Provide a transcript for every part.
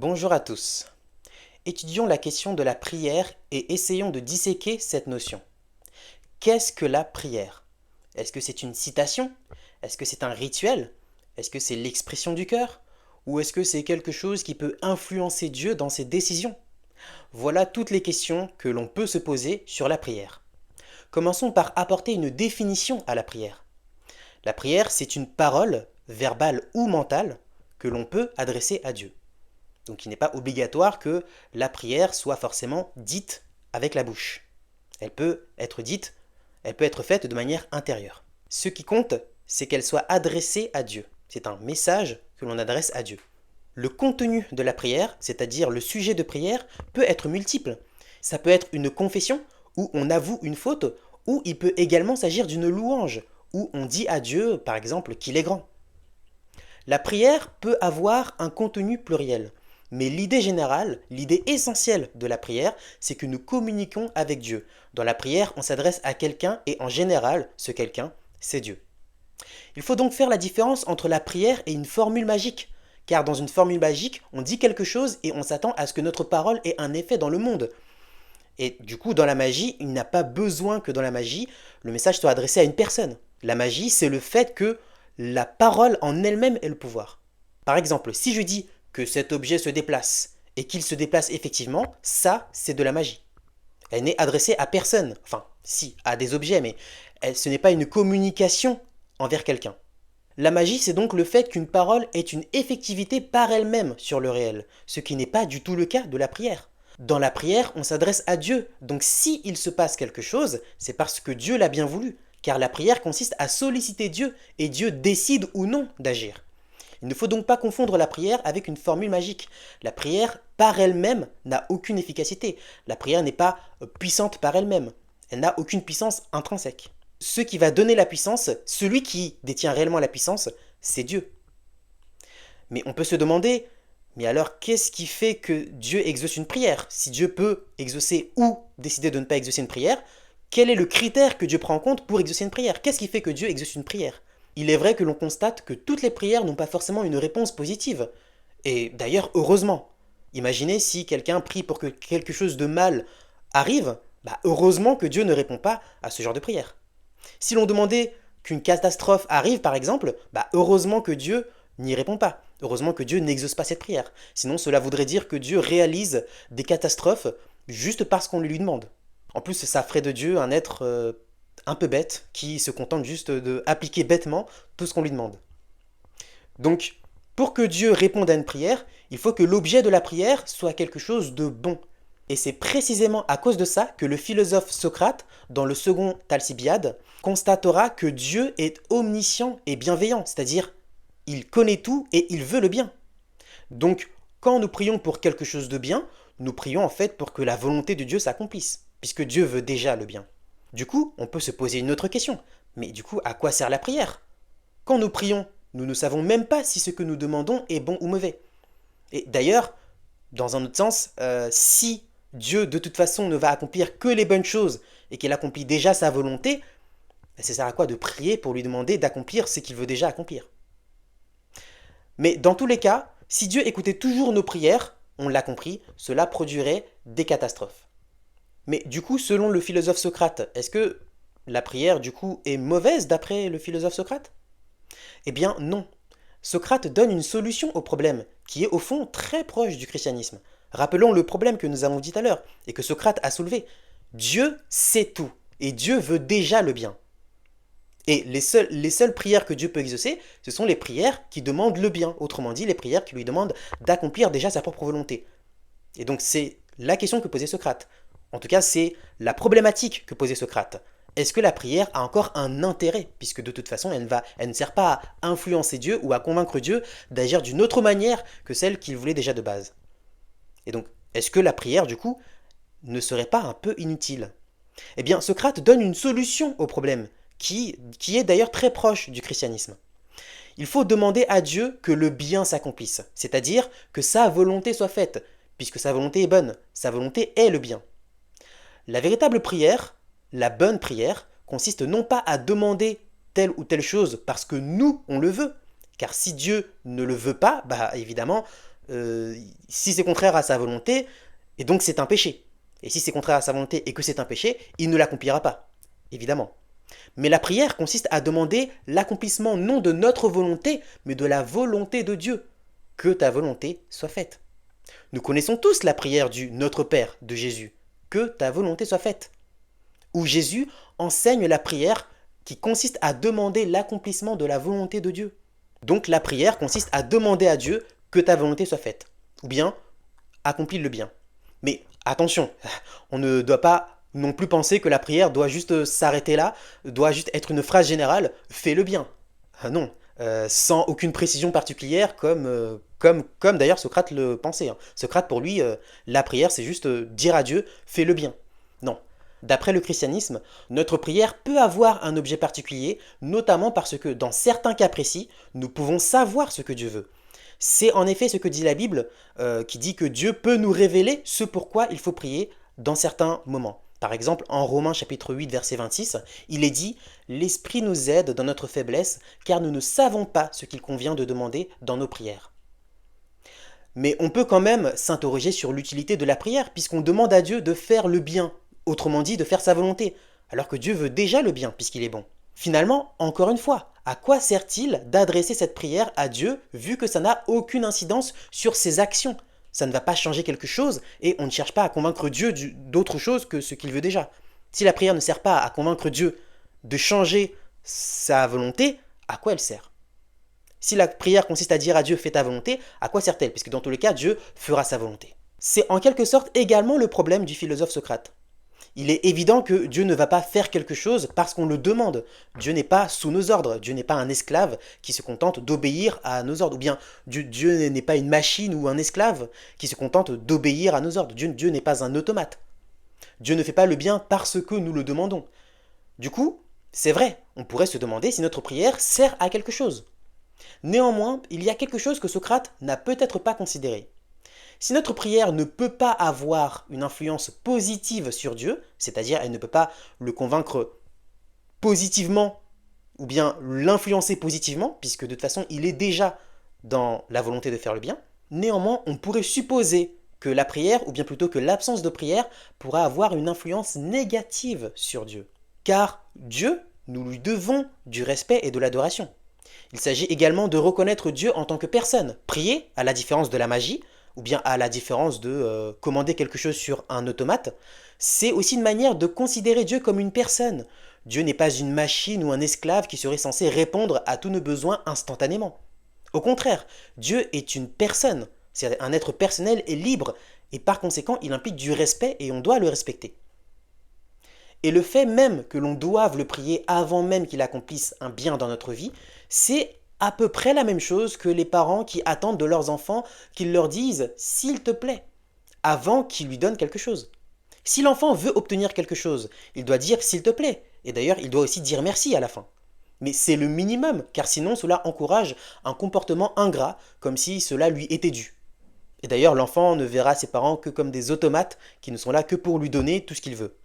Bonjour à tous. Étudions la question de la prière et essayons de disséquer cette notion. Qu'est-ce que la prière? Est-ce que c'est une citation? Est-ce que c'est un rituel? Est-ce que c'est l'expression du cœur? Ou est-ce que c'est quelque chose qui peut influencer Dieu dans ses décisions? Voilà toutes les questions que l'on peut se poser sur la prière. Commençons par apporter une définition à la prière. La prière, c'est une parole, verbale ou mentale, que l'on peut adresser à Dieu. Donc il n'est pas obligatoire que la prière soit forcément dite avec la bouche. Elle peut être dite, elle peut être faite de manière intérieure. Ce qui compte, c'est qu'elle soit adressée à Dieu. C'est un message que l'on adresse à Dieu. Le contenu de la prière, c'est-à-dire le sujet de prière, peut être multiple. Ça peut être une confession, où on avoue une faute, ou il peut également s'agir d'une louange, où on dit à Dieu, par exemple, qu'il est grand. La prière peut avoir un contenu pluriel. Mais l'idée générale, l'idée essentielle de la prière, c'est que nous communiquons avec Dieu. Dans la prière, on s'adresse à quelqu'un et en général, ce quelqu'un, c'est Dieu. Il faut donc faire la différence entre la prière et une formule magique. Car dans une formule magique, on dit quelque chose et on s'attend à ce que notre parole ait un effet dans le monde. Et du coup, dans la magie, il n'a pas besoin que dans la magie, le message soit adressé à une personne. La magie, c'est le fait que la parole en elle-même ait le pouvoir. Par exemple, si je dis que cet objet se déplace et qu'il se déplace effectivement, ça, c'est de la magie. Elle n'est adressée à personne, enfin, si, à des objets, mais ce n'est pas une communication envers quelqu'un. La magie, c'est donc le fait qu'une parole ait une effectivité par elle-même sur le réel, ce qui n'est pas du tout le cas de la prière. Dans la prière, on s'adresse à Dieu, donc si il se passe quelque chose, c'est parce que Dieu l'a bien voulu, car la prière consiste à solliciter Dieu, et Dieu décide ou non d'agir. Il ne faut donc pas confondre la prière avec une formule magique. La prière, par elle-même, n'a aucune efficacité. La prière n'est pas puissante par elle-même. Elle n'a aucune puissance intrinsèque. Ce qui va donner la puissance, celui qui détient réellement la puissance, c'est Dieu. Mais on peut se demander, mais alors qu'est-ce qui fait que Dieu exauce une prière? Si Dieu peut exaucer ou décider de ne pas exaucer une prière, quel est le critère que Dieu prend en compte pour exaucer une prière? Qu'est-ce qui fait que Dieu exauce une prière? Il est vrai que l'on constate que toutes les prières n'ont pas forcément une réponse positive. Et d'ailleurs, heureusement. Imaginez si quelqu'un prie pour que quelque chose de mal arrive, heureusement que Dieu ne répond pas à ce genre de prière. Si l'on demandait qu'une catastrophe arrive, par exemple, heureusement que Dieu n'y répond pas. Heureusement que Dieu n'exauce pas cette prière. Sinon, cela voudrait dire que Dieu réalise des catastrophes juste parce qu'on le lui demande. En plus, ça ferait de Dieu un être un peu bête qui se contente juste d'appliquer bêtement tout ce qu'on lui demande. Donc, pour que Dieu réponde à une prière, il faut que l'objet de la prière soit quelque chose de bon. Et c'est précisément à cause de ça que le philosophe Socrate, dans le second Alcibiade, constatera que Dieu est omniscient et bienveillant, c'est-à-dire il connaît tout et il veut le bien. Donc, quand nous prions pour quelque chose de bien, nous prions en fait pour que la volonté de Dieu s'accomplisse, puisque Dieu veut déjà le bien. Du coup, on peut se poser une autre question. Mais du coup, à quoi sert la prière? Quand nous prions, nous ne savons même pas si ce que nous demandons est bon ou mauvais. Et d'ailleurs, dans un autre sens, si Dieu de toute façon ne va accomplir que les bonnes choses et qu'il accomplit déjà sa volonté, ça sert à quoi de prier pour lui demander d'accomplir ce qu'il veut déjà accomplir? Mais dans tous les cas, si Dieu écoutait toujours nos prières, on l'a compris, cela produirait des catastrophes. Mais du coup, selon le philosophe Socrate, est-ce que la prière, du coup, est mauvaise d'après le philosophe Socrate? Eh bien non. Socrate donne une solution au problème, qui est au fond très proche du christianisme. Rappelons le problème que nous avons dit tout à l'heure, et que Socrate a soulevé. Dieu sait tout, et Dieu veut déjà le bien. Et les seules prières que Dieu peut exaucer, ce sont les prières qui demandent le bien, autrement dit, les prières qui lui demandent d'accomplir déjà sa propre volonté. Et donc c'est la question que posait Socrate. En tout cas, c'est la problématique que posait Socrate. Est-ce que la prière a encore un intérêt? Puisque de toute façon, elle ne sert pas à influencer Dieu ou à convaincre Dieu d'agir d'une autre manière que celle qu'il voulait déjà de base. Et donc, est-ce que la prière, du coup, ne serait pas un peu inutile? Eh bien, Socrate donne une solution au problème, qui est d'ailleurs très proche du christianisme. Il faut demander à Dieu que le bien s'accomplisse, c'est-à-dire que sa volonté soit faite, puisque sa volonté est bonne, sa volonté est le bien. La véritable prière, la bonne prière, consiste non pas à demander telle ou telle chose parce que nous, on le veut, car si Dieu ne le veut pas, évidemment, si c'est contraire à sa volonté, et donc c'est un péché. Et si c'est contraire à sa volonté et que c'est un péché, il ne l'accomplira pas, évidemment. Mais la prière consiste à demander l'accomplissement non de notre volonté, mais de la volonté de Dieu. Que ta volonté soit faite. Nous connaissons tous la prière du Notre Père de Jésus. Que ta volonté soit faite. Où Jésus enseigne la prière qui consiste à demander l'accomplissement de la volonté de Dieu. Donc la prière consiste à demander à Dieu que ta volonté soit faite. Ou bien, accomplis le bien. Mais attention, on ne doit pas non plus penser que la prière doit juste s'arrêter là, doit juste être une phrase générale, fais le bien. Ah non, sans aucune précision particulière comme d'ailleurs Socrate le pensait, hein. Socrate pour lui, la prière c'est juste dire à Dieu, fais le bien. Non. D'après le christianisme, notre prière peut avoir un objet particulier, notamment parce que dans certains cas précis, nous pouvons savoir ce que Dieu veut. C'est en effet ce que dit la Bible, qui dit que Dieu peut nous révéler ce pourquoi il faut prier dans certains moments. Par exemple, en Romains chapitre 8, verset 26, il est dit « L'Esprit nous aide dans notre faiblesse, car nous ne savons pas ce qu'il convient de demander dans nos prières. » Mais on peut quand même s'interroger sur l'utilité de la prière, puisqu'on demande à Dieu de faire le bien, autrement dit de faire sa volonté, alors que Dieu veut déjà le bien, puisqu'il est bon. Finalement, encore une fois, à quoi sert-il d'adresser cette prière à Dieu, vu que ça n'a aucune incidence sur ses actions? Ça ne va pas changer quelque chose, et on ne cherche pas à convaincre Dieu d'autre chose que ce qu'il veut déjà. Si la prière ne sert pas à convaincre Dieu de changer sa volonté, à quoi elle sert? Si la prière consiste à dire à Dieu fais ta volonté, à quoi sert-elle? Puisque dans tous les cas, Dieu fera sa volonté. C'est en quelque sorte également le problème du philosophe Socrate. Il est évident que Dieu ne va pas faire quelque chose parce qu'on le demande. Dieu n'est pas sous nos ordres. Dieu n'est pas un esclave qui se contente d'obéir à nos ordres. Ou bien Dieu n'est pas une machine ou un esclave qui se contente d'obéir à nos ordres. Dieu n'est pas un automate. Dieu ne fait pas le bien parce que nous le demandons. Du coup, c'est vrai, on pourrait se demander si notre prière sert à quelque chose. Néanmoins, il y a quelque chose que Socrate n'a peut-être pas considéré. Si notre prière ne peut pas avoir une influence positive sur Dieu, c'est-à-dire elle ne peut pas le convaincre positivement ou bien l'influencer positivement, puisque de toute façon il est déjà dans la volonté de faire le bien, néanmoins on pourrait supposer que la prière, ou bien plutôt que l'absence de prière, pourra avoir une influence négative sur Dieu. Car Dieu, nous lui devons du respect et de l'adoration. Il s'agit également de reconnaître Dieu en tant que personne. Prier, à la différence de la magie, ou bien à la différence de commander quelque chose sur un automate, c'est aussi une manière de considérer Dieu comme une personne. Dieu n'est pas une machine ou un esclave qui serait censé répondre à tous nos besoins instantanément. Au contraire, Dieu est une personne, c'est un être personnel et libre, et par conséquent il implique du respect et on doit le respecter. Et le fait même que l'on doive le prier avant même qu'il accomplisse un bien dans notre vie, c'est à peu près la même chose que les parents qui attendent de leurs enfants qu'ils leur disent « s'il te plaît » avant qu'ils lui donnent quelque chose. Si l'enfant veut obtenir quelque chose, il doit dire « s'il te plaît » et d'ailleurs il doit aussi dire merci à la fin. Mais c'est le minimum, car sinon cela encourage un comportement ingrat, comme si cela lui était dû. Et d'ailleurs l'enfant ne verra ses parents que comme des automates qui ne sont là que pour lui donner tout ce qu'il veut.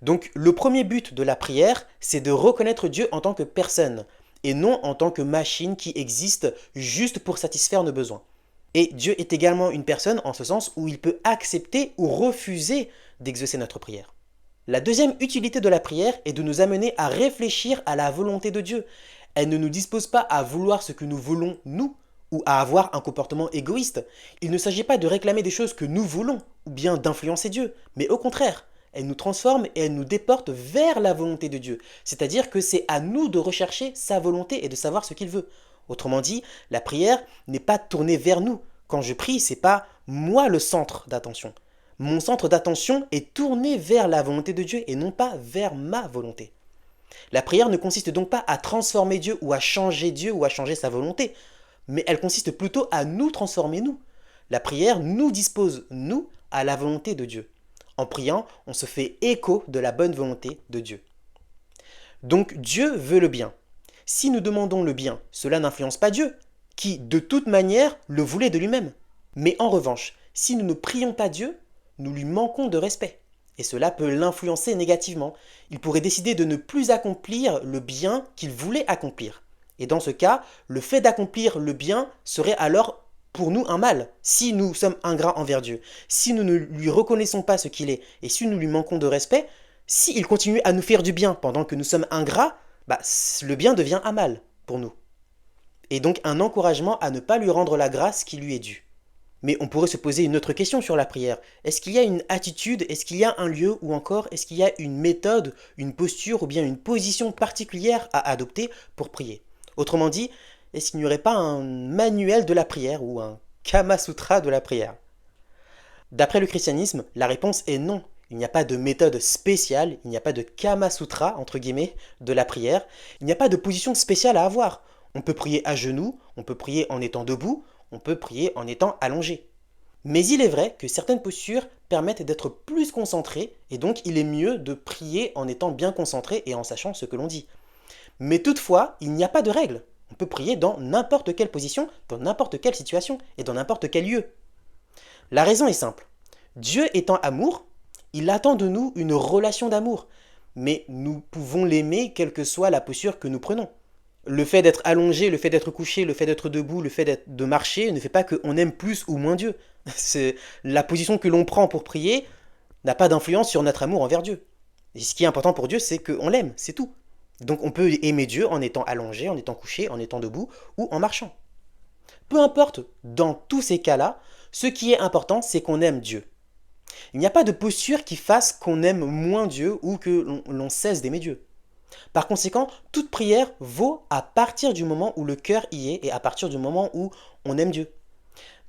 Donc le premier but de la prière, c'est de reconnaître Dieu en tant que personne, et non en tant que machine qui existe juste pour satisfaire nos besoins. Et Dieu est également une personne en ce sens où il peut accepter ou refuser d'exaucer notre prière. La deuxième utilité de la prière est de nous amener à réfléchir à la volonté de Dieu. Elle ne nous dispose pas à vouloir ce que nous voulons nous, ou à avoir un comportement égoïste. Il ne s'agit pas de réclamer des choses que nous voulons, ou bien d'influencer Dieu, mais au contraire, elle nous transforme et elle nous déporte vers la volonté de Dieu. C'est-à-dire que c'est à nous de rechercher sa volonté et de savoir ce qu'il veut. Autrement dit, la prière n'est pas tournée vers nous. Quand je prie, c'est pas moi le centre d'attention. Mon centre d'attention est tourné vers la volonté de Dieu et non pas vers ma volonté. La prière ne consiste donc pas à transformer Dieu ou à changer Dieu ou à changer sa volonté, mais elle consiste plutôt à nous transformer nous. La prière nous dispose, nous, à la volonté de Dieu. En priant, on se fait écho de la bonne volonté de Dieu. Donc Dieu veut le bien. Si nous demandons le bien, cela n'influence pas Dieu, qui de toute manière le voulait de lui-même. Mais en revanche, si nous ne prions pas Dieu, nous lui manquons de respect. Et cela peut l'influencer négativement. Il pourrait décider de ne plus accomplir le bien qu'il voulait accomplir. Et dans ce cas, le fait d'accomplir le bien serait alors pour nous un mal, si nous sommes ingrats envers Dieu, si nous ne lui reconnaissons pas ce qu'il est, et si nous lui manquons de respect, s'il continue à nous faire du bien pendant que nous sommes ingrats, le bien devient un mal pour nous. Et donc un encouragement à ne pas lui rendre la grâce qui lui est due. Mais on pourrait se poser une autre question sur la prière. Est-ce qu'il y a une attitude, est-ce qu'il y a un lieu, ou encore est-ce qu'il y a une méthode, une posture, ou bien une position particulière à adopter pour prier? Autrement dit, est-ce qu'il n'y aurait pas un manuel de la prière, ou un Kama Sutra de la prière? D'après le christianisme, la réponse est non. Il n'y a pas de méthode spéciale, il n'y a pas de Kama Sutra, entre guillemets, de la prière. Il n'y a pas de position spéciale à avoir. On peut prier à genoux, on peut prier en étant debout, on peut prier en étant allongé. Mais il est vrai que certaines postures permettent d'être plus concentré, et donc il est mieux de prier en étant bien concentré et en sachant ce que l'on dit. Mais toutefois, il n'y a pas de règle. On peut prier dans n'importe quelle position, dans n'importe quelle situation et dans n'importe quel lieu. La raison est simple. Dieu étant amour, il attend de nous une relation d'amour, mais nous pouvons l'aimer quelle que soit la posture que nous prenons. Le fait d'être allongé, le fait d'être couché, le fait d'être debout, le fait de marcher ne fait pas qu'on aime plus ou moins Dieu. C'est la position que l'on prend pour prier n'a pas d'influence sur notre amour envers Dieu. Et ce qui est important pour Dieu, c'est qu'on l'aime, c'est tout. Donc on peut aimer Dieu en étant allongé, en étant couché, en étant debout ou en marchant. Peu importe, dans tous ces cas-là, ce qui est important, c'est qu'on aime Dieu. Il n'y a pas de posture qui fasse qu'on aime moins Dieu ou que l'on cesse d'aimer Dieu. Par conséquent, toute prière vaut à partir du moment où le cœur y est et à partir du moment où on aime Dieu.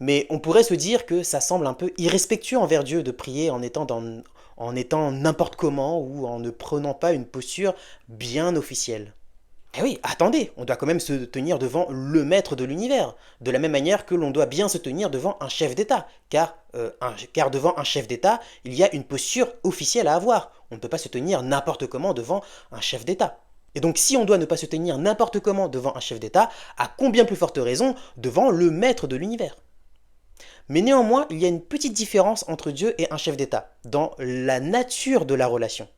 Mais on pourrait se dire que ça semble un peu irrespectueux envers Dieu de prier en étant n'importe comment ou en ne prenant pas une posture bien officielle. Eh oui, attendez, on doit quand même se tenir devant le maître de l'univers, de la même manière que l'on doit bien se tenir devant un chef d'État, car devant un chef d'État, il y a une posture officielle à avoir. On ne peut pas se tenir n'importe comment devant un chef d'État. Et donc si on doit ne pas se tenir n'importe comment devant un chef d'État, à combien plus forte raison devant le maître de l'univers? Mais néanmoins, il y a une petite différence entre Dieu et un chef d'État, dans la nature de la relation.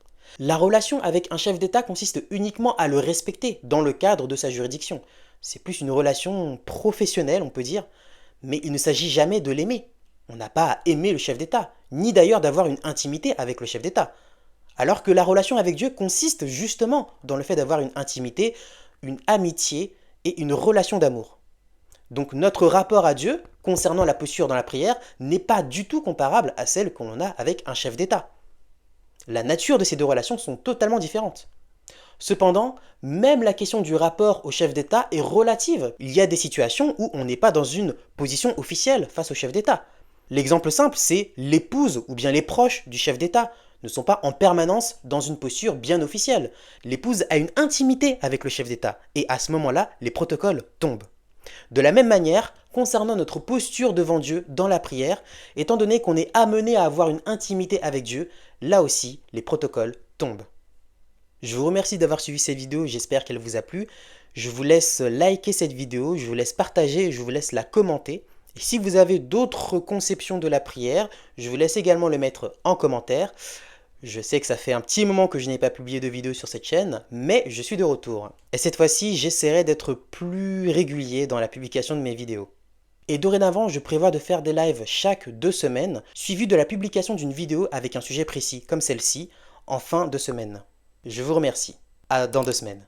La relation avec un chef d'État consiste uniquement à le respecter dans le cadre de sa juridiction. C'est plus une relation professionnelle, on peut dire, mais il ne s'agit jamais de l'aimer. On n'a pas à aimer le chef d'État, ni d'ailleurs d'avoir une intimité avec le chef d'État. Alors que la relation avec Dieu consiste justement dans le fait d'avoir une intimité, une amitié et une relation d'amour. Donc notre rapport à Dieu, concernant la posture dans la prière, n'est pas du tout comparable à celle qu'on a avec un chef d'État. La nature de ces deux relations sont totalement différentes. Cependant, même la question du rapport au chef d'État est relative. Il y a des situations où on n'est pas dans une position officielle face au chef d'État. L'exemple simple, c'est l'épouse ou bien les proches du chef d'État ne sont pas en permanence dans une posture bien officielle. L'épouse a une intimité avec le chef d'État et à ce moment-là, les protocoles tombent. De la même manière, concernant notre posture devant Dieu dans la prière, étant donné qu'on est amené à avoir une intimité avec Dieu, là aussi, les protocoles tombent. Je vous remercie d'avoir suivi cette vidéo, j'espère qu'elle vous a plu. Je vous laisse liker cette vidéo, je vous laisse partager, je vous laisse la commenter. Et si vous avez d'autres conceptions de la prière, je vous laisse également le mettre en commentaire. Je sais que ça fait un petit moment que je n'ai pas publié de vidéo sur cette chaîne, mais je suis de retour. Et cette fois-ci, j'essaierai d'être plus régulier dans la publication de mes vidéos. Et dorénavant, je prévois de faire des lives chaque 2 semaines, suivis de la publication d'une vidéo avec un sujet précis, comme celle-ci, en fin de semaine. Je vous remercie. À dans 2 semaines.